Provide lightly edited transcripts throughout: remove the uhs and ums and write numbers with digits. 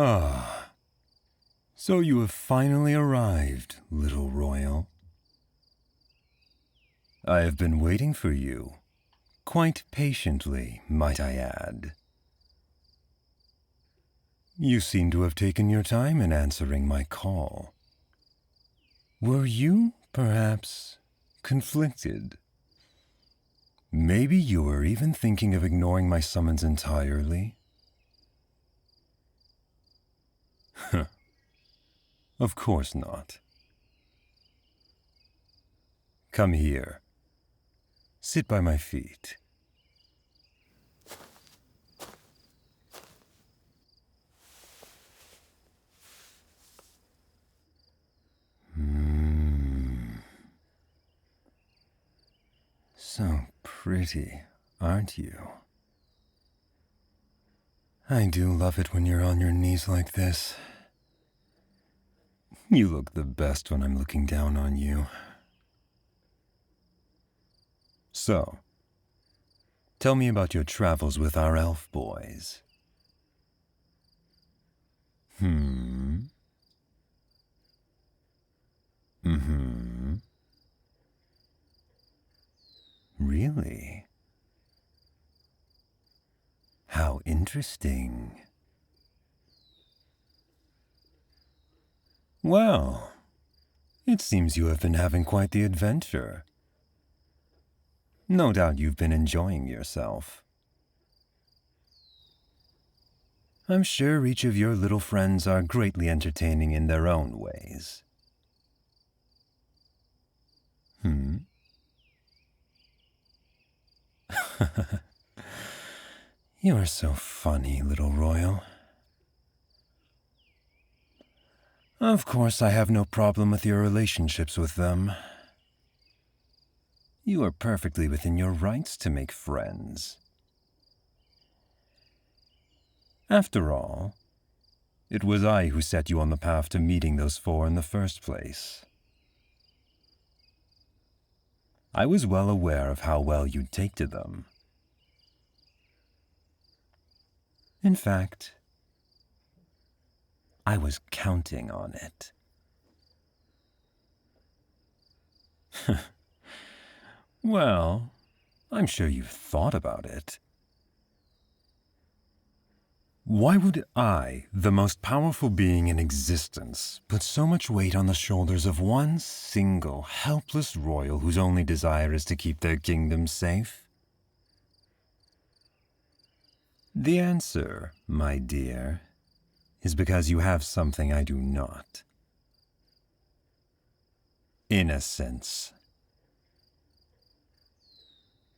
Ah, so you have finally arrived, little royal. I have been waiting for you, quite patiently, might I add. You seem to have taken your time in answering my call. Were you, perhaps, conflicted? Maybe you were even thinking of ignoring my summons entirely? Of course not. Come here. Sit by my feet. So pretty, aren't you? I do love it when you're on your knees like this. You look the best when I'm looking down on you. So, tell me about your travels with our elf boys. Really? How interesting. Well, it seems you have been having quite the adventure. No doubt you've been enjoying yourself. I'm sure each of your little friends are greatly entertaining in their own ways. You are so funny, little royal. Of course, I have no problem with your relationships with them. You are perfectly within your rights to make friends. After all, it was I who set you on the path to meeting those four in the first place. I was well aware of how well you'd take to them. In fact, I was counting on it. Well, I'm sure you've thought about it. Why would I, the most powerful being in existence, put so much weight on the shoulders of one single, helpless royal whose only desire is to keep their kingdom safe? The answer, my dear, is because you have something I do not. Innocence.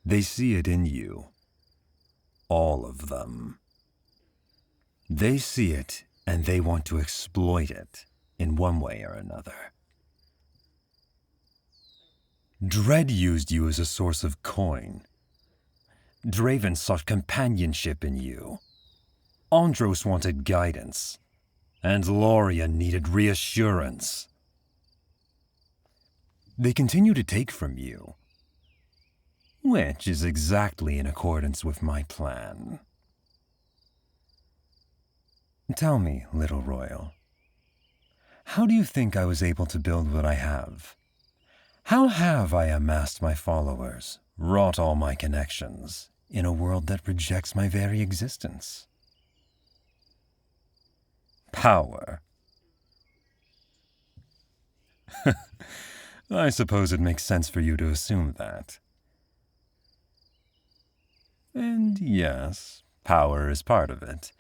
They see it in you. All of them. They see it, and they want to exploit it in one way or another. Dread used you as a source of coin. Draven sought companionship in you. Andros wanted guidance. And Lorien needed reassurance. They continue to take from you, which is exactly in accordance with my plan. Tell me, little royal, how do you think I was able to build what I have? How have I amassed my followers, wrought all my connections, in a world that rejects my very existence? Power. I suppose it makes sense for you to assume that. And yes, power is part of it.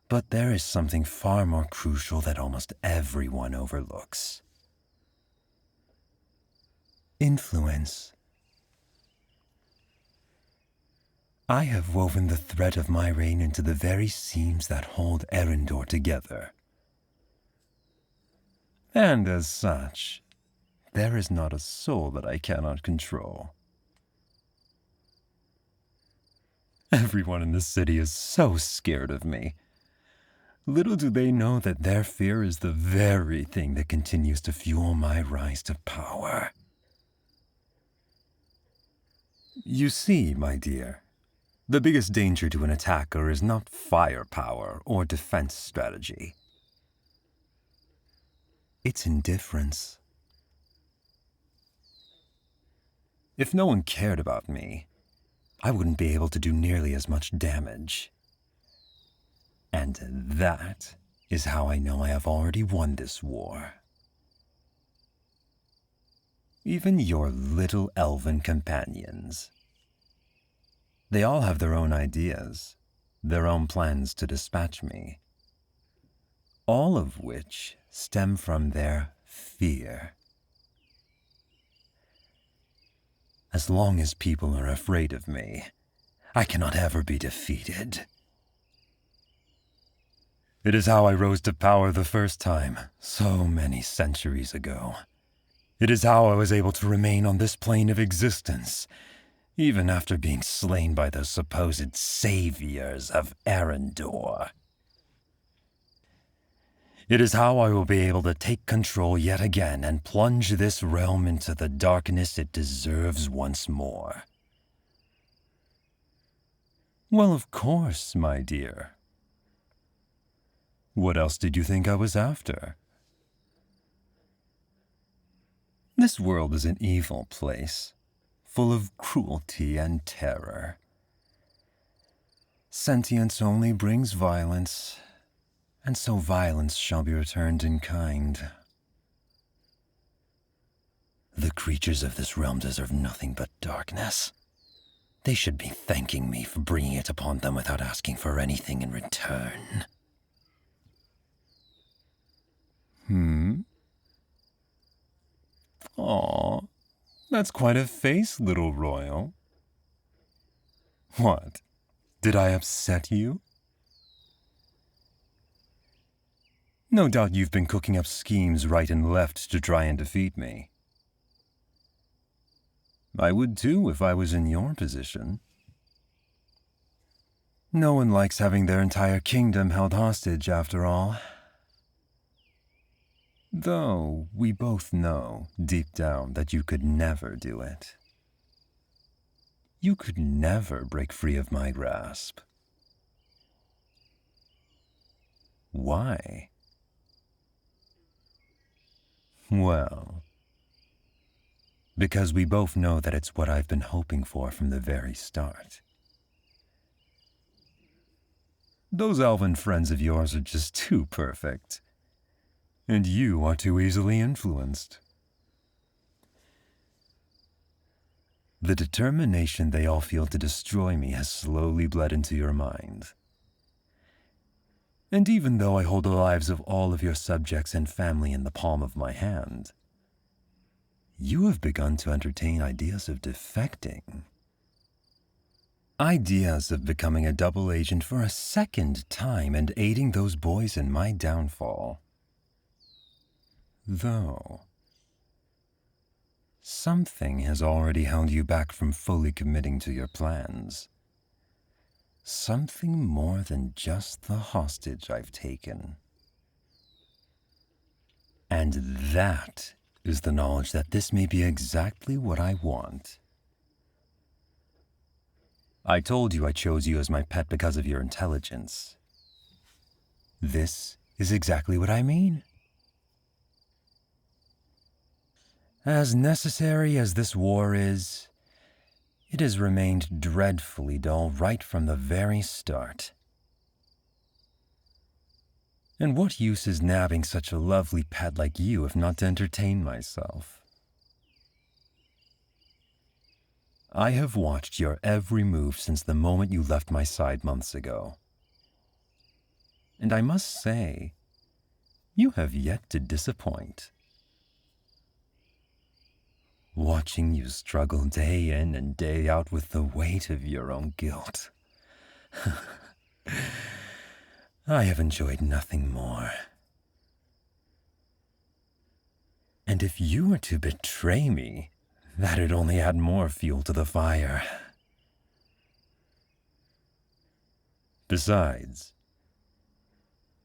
But there is something far more crucial that almost everyone overlooks. Influence. I have woven the thread of my reign into the very seams that hold Erendor together. And as such, there is not a soul that I cannot control. Everyone in the city is so scared of me. Little do they know that their fear is the very thing that continues to fuel my rise to power. You see, my dear, The biggest danger to an attacker is not firepower or defense strategy. It's indifference. If no one cared about me, I wouldn't be able to do nearly as much damage. And that is how I know I have already won this war. Even your little elven companions. They all have their own ideas, their own plans to dispatch me, all of which stem from their fear. As long as people are afraid of me, I cannot ever be defeated. It is how I rose to power the first time, so many centuries ago. It is how I was able to remain on this plane of existence, even after being slain by the supposed saviors of Arendor. It is how I will be able to take control yet again and plunge this realm into the darkness it deserves once more. Well, of course, my dear. What else did you think I was after? This world is an evil place, full of cruelty and terror. Sentience only brings violence, and so violence shall be returned in kind. The creatures of this realm deserve nothing but darkness. They should be thanking me for bringing it upon them without asking for anything in return. Aw, that's quite a face, little royal. What? Did I upset you? No doubt you've been cooking up schemes right and left to try and defeat me. I would too if I was in your position. No one likes having their entire kingdom held hostage, after all. Though we both know, deep down, that you could never do it. You could never break free of my grasp. Why? Well, because we both know that it's what I've been hoping for from the very start. Those elven friends of yours are just too perfect. And you are too easily influenced. The determination they all feel to destroy me has slowly bled into your mind. And even though I hold the lives of all of your subjects and family in the palm of my hand, you have begun to entertain ideas of defecting. Ideas of becoming a double agent for a second time and aiding those boys in my downfall. Though, something has already held you back from fully committing to your plans. Something more than just the hostage I've taken. And that is the knowledge that this may be exactly what I want. I told you I chose you as my pet because of your intelligence. This is exactly what I mean. As necessary as this war is, it has remained dreadfully dull right from the very start. And what use is nabbing such a lovely pet like you if not to entertain myself? I have watched your every move since the moment you left my side months ago. And I must say, you have yet to disappoint. Watching you struggle day in and day out with the weight of your own guilt. I have enjoyed nothing more. And if you were to betray me, that'd only add more fuel to the fire. Besides,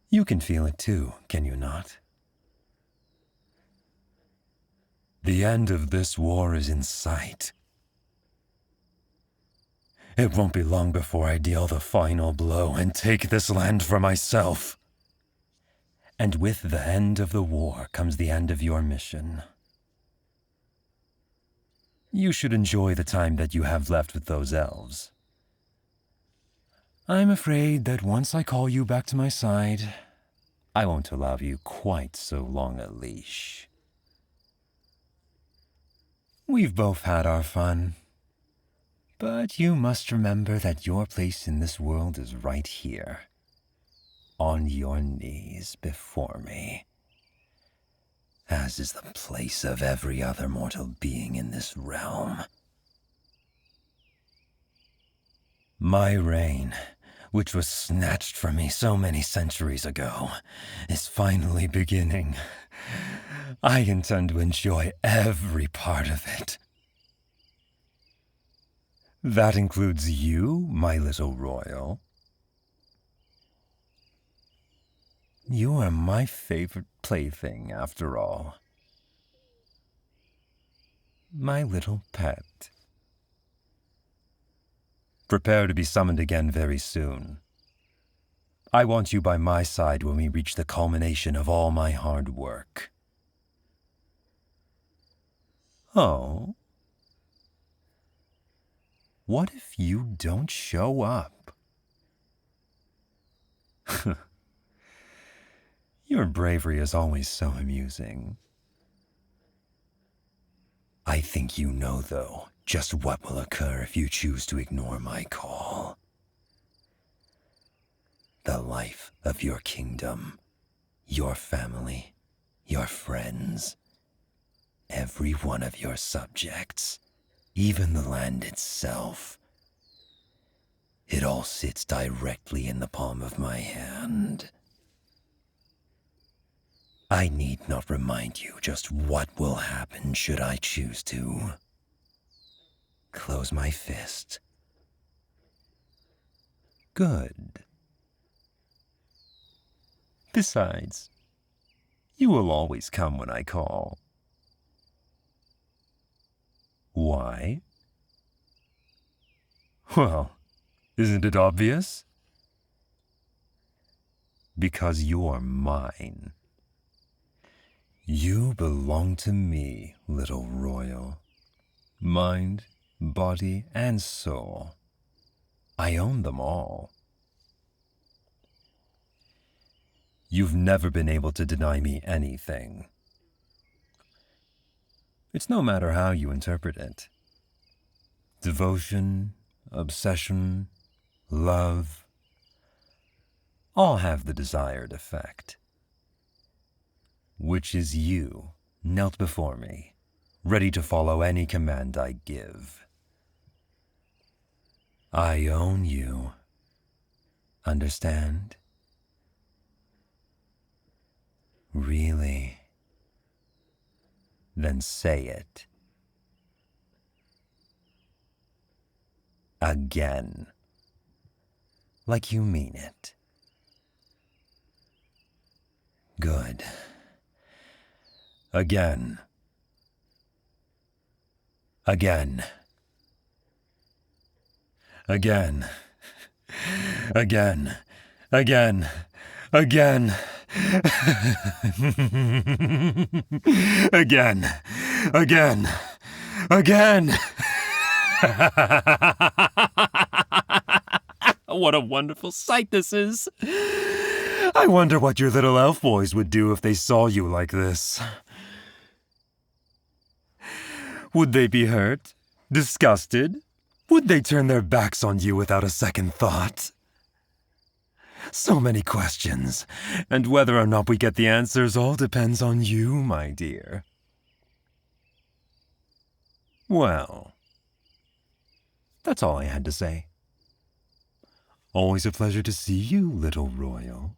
you can feel it too, can you not? The end of this war is in sight. It won't be long before I deal the final blow and take this land for myself. And with the end of the war comes the end of your mission. You should enjoy the time that you have left with those elves. I'm afraid that once I call you back to my side, I won't allow you quite so long a leash. We've both had our fun, but you must remember that your place in this world is right here, on your knees before me, as is the place of every other mortal being in this realm. My reign, which was snatched from me so many centuries ago, is finally beginning. I intend to enjoy every part of it. That includes you, my little royal. You are my favorite plaything, after all. My little pet. Prepare to be summoned again very soon. I want you by my side when we reach the culmination of all my hard work. Oh? What if you don't show up? Your bravery is always so amusing. I think you know, though, just what will occur if you choose to ignore my call. The life of your kingdom, your family, your friends, every one of your subjects, even the land itself. It all sits directly in the palm of my hand. I need not remind you just what will happen should I choose to. Close my fist. Good. Besides, you will always come when I call. Why? Well, isn't it obvious? Because you're mine. You belong to me, little royal. Mind, body, and soul. I own them all. You've never been able to deny me anything. It's no matter how you interpret it. Devotion, obsession, love, all have the desired effect. Which is you, knelt before me, ready to follow any command I give. I own you. Understand? Really? Then say it. Again. Like you mean it. Good. Again. Again. Again. Again. Again. Again. Again. Again. Again. What a wonderful sight this is. I wonder what your little elf boys would do if they saw you like this. Would they be hurt? Disgusted? Would they turn their backs on you without a second thought? So many questions, and whether or not we get the answers all depends on you, my dear. Well, that's all I had to say. Always a pleasure to see you, little royal.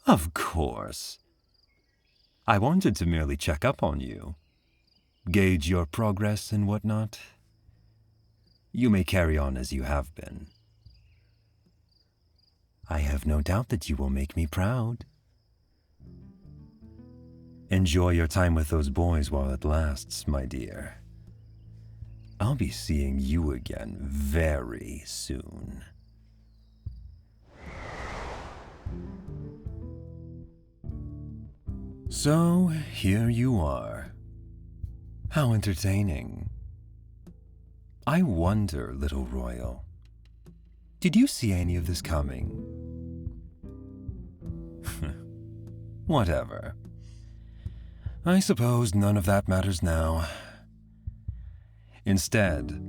Of course. I wanted to merely check up on you, gauge your progress and whatnot. You may carry on as you have been. I have no doubt that you will make me proud. Enjoy your time with those boys while it lasts, my dear. I'll be seeing you again very soon. So, here you are. How entertaining. I wonder, little royal, did you see any of this coming? Whatever. I suppose none of that matters now. Instead,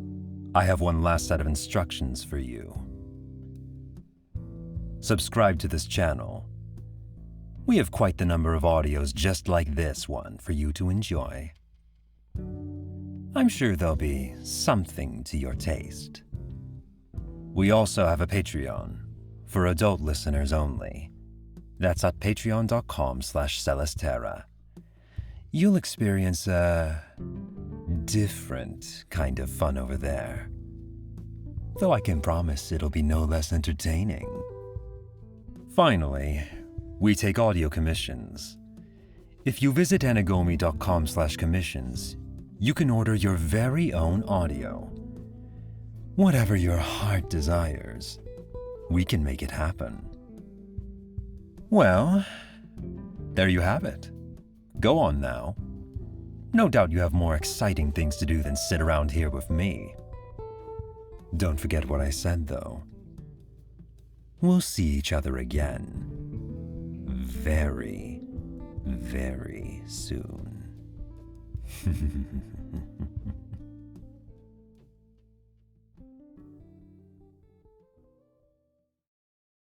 I have one last set of instructions for you. Subscribe to this channel. We have quite the number of audios just like this one for you to enjoy. I'm sure there'll be something to your taste. We also have a Patreon for adult listeners only. That's at patreon.com/Celesterra. You'll experience a different kind of fun over there. Though I can promise it'll be no less entertaining. Finally, we take audio commissions. If you visit anagomi.com/commissions, you can order your very own audio. Whatever your heart desires, we can make it happen. Well, there you have it. Go on now. No doubt you have more exciting things to do than sit around here with me. Don't forget what I said, though. We'll see each other again very, very soon.